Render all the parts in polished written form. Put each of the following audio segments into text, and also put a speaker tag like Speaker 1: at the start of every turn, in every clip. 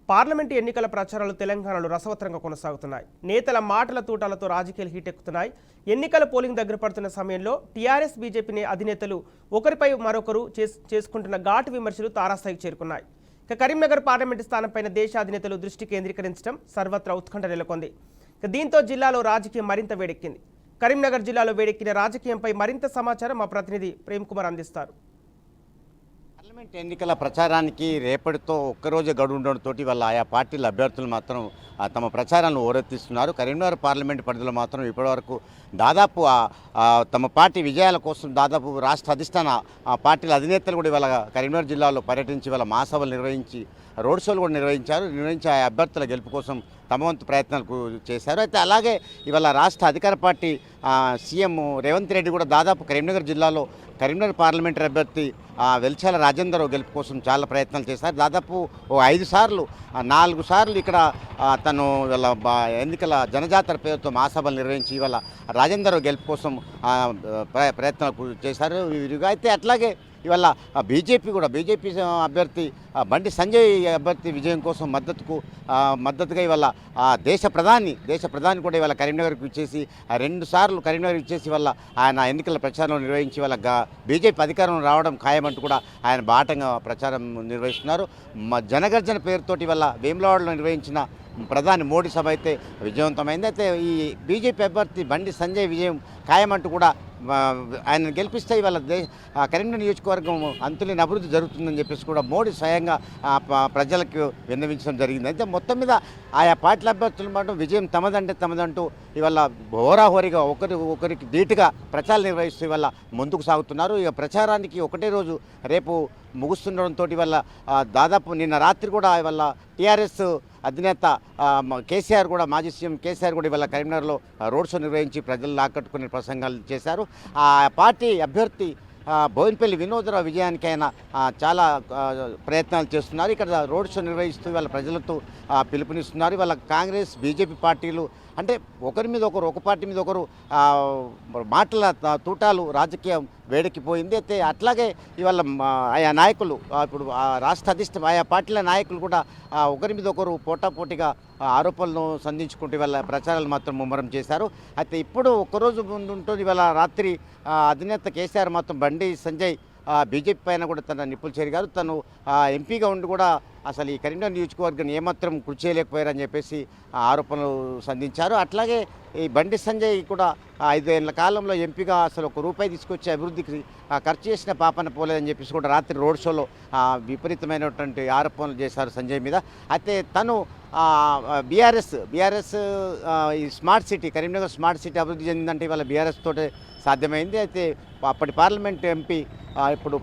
Speaker 1: Parliament ఎన్నికల ప్రచారాలు తెలంగాణలో రసవత్తరంగా కొనసాగుతున్నాయి. నేతల మాటల తూటాలతో రాజకీయాలు హీటెక్కుతున్నాయి. ఎన్నికల పోలింగ్ దగ్గర పడుతున్న సమయంలో టీఆర్ఎస్ బీజేపీ అధినేతలు ఒకరిపై మరొకరు చేసుకుంటున్న ఘాటు విమర్శలు తారాస్థాయికి చేరుకున్నాయి. కరీంనగర్ పార్లమెంటు స్థానంపైన దేశ అధినేతలు దృష్టి కేంద్రీకరించడం సర్వత్రా ఉత్కంఠ నెలకొంది. దీంతో జిల్లాలో రాజకీయం మరింత వేడెక్కింది. కరీంనగర్ జిల్లాలో వేడెక్కిన రాజకీయంపై మరింత సమాచారం మా ప్రతినిధి ప్రేమ్ కుమార్ అందిస్తారు.
Speaker 2: పార్లమెంట్ ఎన్నికల ప్రచారానికి రేపటితో ఒక్కరోజు గడువు ఉండడంతో వాళ్ళ ఆయా పార్టీల అభ్యర్థులు మాత్రం తమ ప్రచారాలను ఓరెత్తిస్తున్నారు. కరీంనగర్ పార్లమెంట్ పరిధిలో మాత్రం ఇప్పటివరకు దాదాపు తమ పార్టీ విజయాల కోసం దాదాపు రాష్ట్ర అధిష్టాన పార్టీల అధినేతలు కూడా ఇవాళ కరీంనగర్ జిల్లాలో పర్యటించి వాళ్ళ మహాసభలు నిర్వహించి రోడ్ షోలు కూడా నిర్వహించి ఆ అభ్యర్థుల గెలుపు కోసం తమ వంతు ప్రయత్నాలు చేశారు. అయితే అలాగే ఇవాళ రాష్ట్ర అధికార పార్టీ సీఎం రేవంత్ రెడ్డి కూడా దాదాపు కరీంనగర్ జిల్లాలో కరీంనగర్ పార్లమెంటరీ అభ్యర్థి వెల్చాల రాజేందర్ గెలుపు కోసం చాలా ప్రయత్నాలు చేశారు. దాదాపు 5 సార్లు 4 సార్లు ఇక్కడ తను వాళ్ళ ఎన్నికల జనజాతర పేరుతో మహాసభలు నిర్వహించి ఇవాళ రాజేందర్ గెలుపు కోసం ప్రయత్నాలు చేశారు. అయితే అట్లాగే ఇవాళ బీజేపీ అభ్యర్థి బండి సంజయ్ అభ్యర్థి విజయం కోసం మద్దతుగా ఇవాళ దేశ ప్రధాని కూడా ఇవాళ కరీంనగర్కి ఇచ్చేసి 2 సార్లు కరీంనగర్ ఇచ్చేసి వల్ల ఆయన ఎన్నికల ప్రచారం నిర్వహించి వాళ్ళ బీజేపీ అధికారం రావడం ఖాయమంటూ కూడా ఆయన బాటంగా ప్రచారం నిర్వహిస్తున్నారు. జనగర్జన పేరుతోటి వల్ల వేములవాడలో నిర్వహించిన ప్రధాని మోడీ సభ అయితే విజయవంతమైంది. అయితే ఈ బీజేపీ అభ్యర్థి బండి సంజయ్ విజయం ఖాయమంటూ కూడా ఆయన గెలిపిస్తే ఇవాళ కరీంనగర్ నియోజకవర్గం అంతులేని అభివృద్ధి జరుగుతుందని చెప్పేసి కూడా మోడీ స్వయంగా ప్రజలకు విన్నవించడం జరిగింది. అయితే మొత్తం మీద ఆయా పార్టీల అభ్యర్థులు మాత్రం విజయం తమదంటూ ఇవాళ హోరాహోరీగా ఒకరికి ధీటుగా ప్రచారాలు నిర్వహిస్తూ ఇవాళ ముందుకు సాగుతున్నారు. ఇక ప్రచారానికి ఒకటే రోజు రేపు ముగుస్తుండడంతో ఇవాళ దాదాపు నిన్న రాత్రి కూడా ఇవాళ టీఆర్ఎస్ అధినేత కేసీఆర్ కూడా మాజీ సీఎం కేసీఆర్ కూడా ఇవాళ కరీంనగర్లో రోడ్ షో నిర్వహించి ప్రజలను ఆకట్టుకునే ప్రసంగాలు చేశారు. ఆ పార్టీ అభ్యర్థి బోయినపల్లి వినోదరావు విజయానికి ఆయన చాలా ప్రయత్నాలు చేస్తున్నారు. ఇక్కడ రోడ్ షో నిర్వహిస్తూ వాళ్ళ ప్రజలతో పిలుపునిస్తున్నారు. వాళ్ళ కాంగ్రెస్ బీజేపీ పార్టీలు అంటే ఒకరి మీద ఒకరు ఒక పార్టీ మీద ఒకరు మాటల తూటాలు రాజకీయం వేడెక్కిపోయింది. అయితే అట్లాగే ఇవాళ ఆయా నాయకులు ఇప్పుడు రాష్ట్ర అధిష్టానం ఆయా పార్టీల నాయకులు కూడా ఒకరి మీద ఒకరు పోటాపోటీగా ఆరోపణలను సంధించుకుంటూ ఇవాళ ప్రచారాలు మాత్రం ముమ్మరం చేశారు. అయితే ఇప్పుడు ఒక్కరోజు ముందు ఉంటుంది ఇవాళ రాత్రి అధినేత కేసీఆర్ మాత్రం బండి సంజయ్ బీజేపీ పైన కూడా తన నిప్పులు చెరిగారు. తను ఎంపీగా ఉండి కూడా అసలు ఈ కరీంనగర్ నియోజకవర్గం ఏమాత్రం కృషి చేయలేకపోయారని చెప్పేసి ఆరోపణలు సంధించారు. అట్లాగే ఈ బండి సంజయ్ కూడా 5 ఏళ్ల కాలంలో ఎంపీగా అసలు ₹1 తీసుకొచ్చి అభివృద్ధికి ఖర్చు చేసిన పాపన పోలేదని చెప్పేసి కూడా రాత్రి రోడ్ షోలో విపరీతమైనటువంటి ఆరోపణలు చేశారు సంజయ్ మీద. అయితే తను బీఆర్ఎస్ ఈ smart city Karimnagar smart city అభివృద్ధి చెందిందంటే ఇవాళ బీఆర్ఎస్ తోటే సాధ్యమైంది. అయితే అప్పటి పార్లమెంట్ ఎంపీ ఇప్పుడు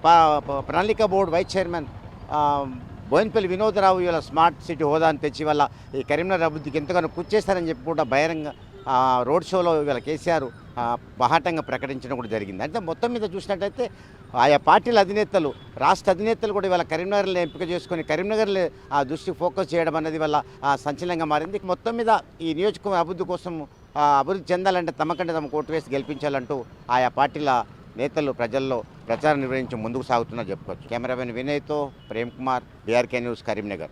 Speaker 2: ప్రణాళిక board vice chairman Boinapalli Vinod Rao ఇవాళ స్మార్ట్ సిటీ హోదాను తెచ్చి వల్ల ఈ కరీంనగర్ అభివృద్ధికి ఎంతగానో కృషి చేశారని చెప్పి కూడా బహిరంగ రోడ్ షోలో ఇవాళ కేసీఆర్ బహాటంగా ప్రకటించడం కూడా జరిగింది. అంటే మొత్తం మీద చూసినట్టయితే ఆయా పార్టీల అధినేతలు రాష్ట్ర అధినేతలు కూడా ఇవాళ కరీంనగర్లో ఎంపిక చేసుకొని కరీంనగర్లో ఆ దృష్టి ఫోకస్ చేయడం అనేది వల్ల సంచలనంగా మారింది. మొత్తం మీద ఈ నియోజకవర్గం అభివృద్ధి కోసం అభివృద్ధి చెందాలంటే తమకంటే తమ ఓటు వేసి గెలిపించాలంటూ ఆయా పార్టీల నేతలు ప్రజల్లో ప్రచారం నిర్వహించి ముందుకు సాగుతున్నా చెప్పుకోవచ్చు. కెమెరామెన్ వినయ్తో ప్రేమ్ కుమార్, బీఆర్కే న్యూస్, కరీంనగర్.